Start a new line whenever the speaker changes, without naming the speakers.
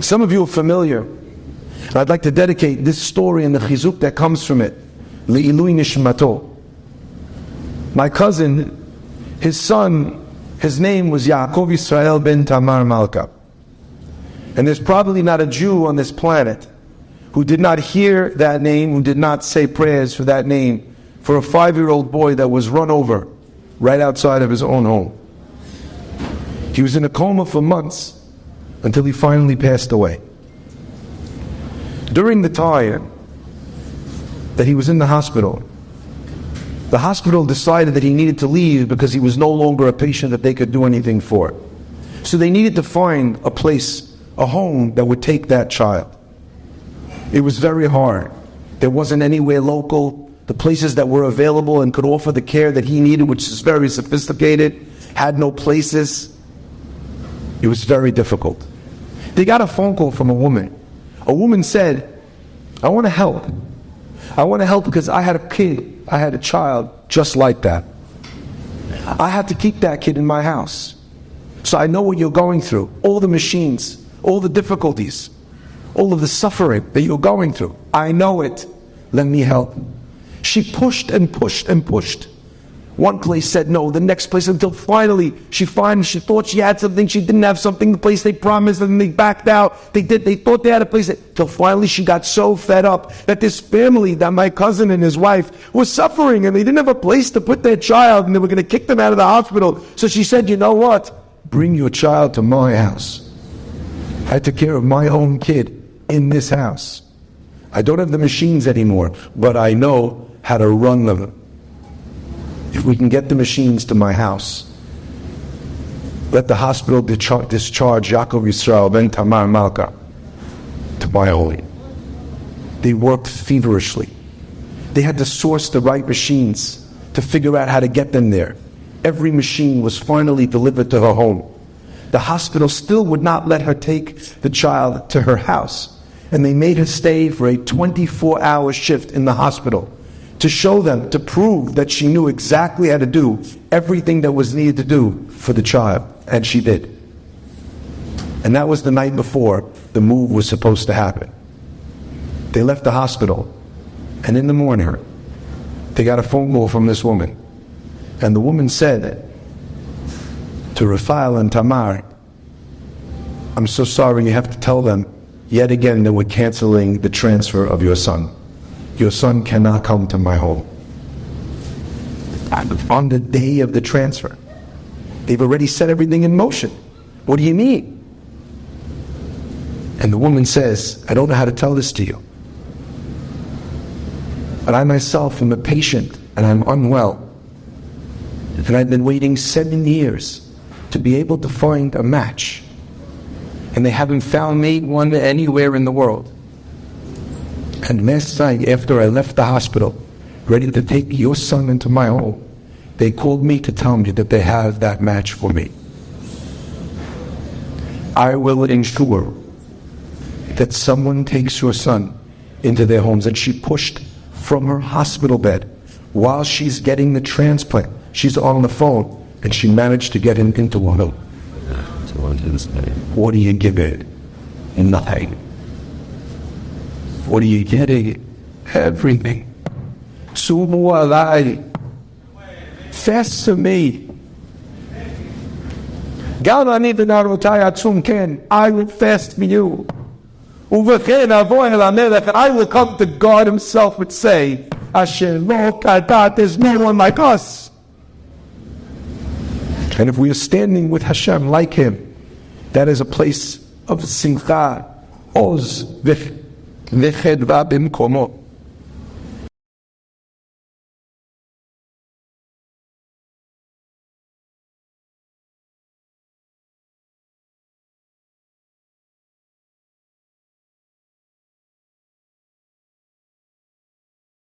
Some of you are familiar, and I'd like to dedicate this story and the chizuk that comes from it, Li'ilui Nishmato. My cousin, his son, his name was Yaakov Yisrael ben Tamar Malka. And there's probably not a Jew on this planet who did not hear that name, who did not say prayers for that name, for a 5-year-old boy that was run over right outside of his own home. He was in a coma for months until he finally passed away. During the time that he was in the hospital decided that he needed to leave because he was no longer a patient that they could do anything for. So they needed to find a place, a home that would take that child. It was very hard. There wasn't anywhere local. The places that were available and could offer the care that he needed, which is very sophisticated, had no places. It was very difficult. They got a phone call from a woman. A woman said, I want to help. I want to help because I had a kid, I had a child just like that. I had to keep that kid in my house. So I know what you're going through. All the machines, all the difficulties, all of the suffering that you're going through. I know it. Let me help. She pushed and pushed and pushed. One place said no, the next place, until finally she thought she had something, she didn't have something, the place they promised, and they backed out. They thought they had a place, till finally she got so fed up that this family, that my cousin and his wife, was suffering, and they didn't have a place to put their child, and they were going to kick them out of the hospital. So she said, you know what? Bring your child to my house. I took care of my own kid in this house. I don't have the machines anymore, but I know how to run them. If we can get the machines to my house, let the hospital discharge Yaakov Yisrael ben Tamar Malka to my home. They worked feverishly. They had to source the right machines to figure out how to get them there. Every machine was finally delivered to her home. The hospital still would not let her take the child to her house, and they made her stay for a 24-hour shift in the hospital, to show them, to prove that she knew exactly how to do everything that was needed to do for the child. And she did. And that was the night before the move was supposed to happen. They left the hospital, and in the morning, they got a phone call from this woman. And the woman said to Raphael and Tamar, I'm so sorry, you have to tell them yet again that we're canceling the transfer of your son. Your son cannot come to my home. On the day of the transfer, they've already set everything in motion. What do you mean? And the woman says, I don't know how to tell this to you, but I myself am a patient and I'm unwell. And I've been waiting 7 years to be able to find a match. And they haven't found me one anywhere in the world. And last night, after I left the hospital, ready to take your son into my home, they called me to tell me that they have that match for me. I will ensure that someone takes your son into their homes. And she pushed from her hospital bed while she's getting the transplant. She's on the phone, and she managed to get him into a home. What do you give it? Nothing. What are you getting? Everything. Sumu alai. Fast to me. I will fast for you. And I will come to God himself and say, there's no one like us. And if we are standing with Hashem like him, that is a place of simcha, oz, v'chedva b'mkomo.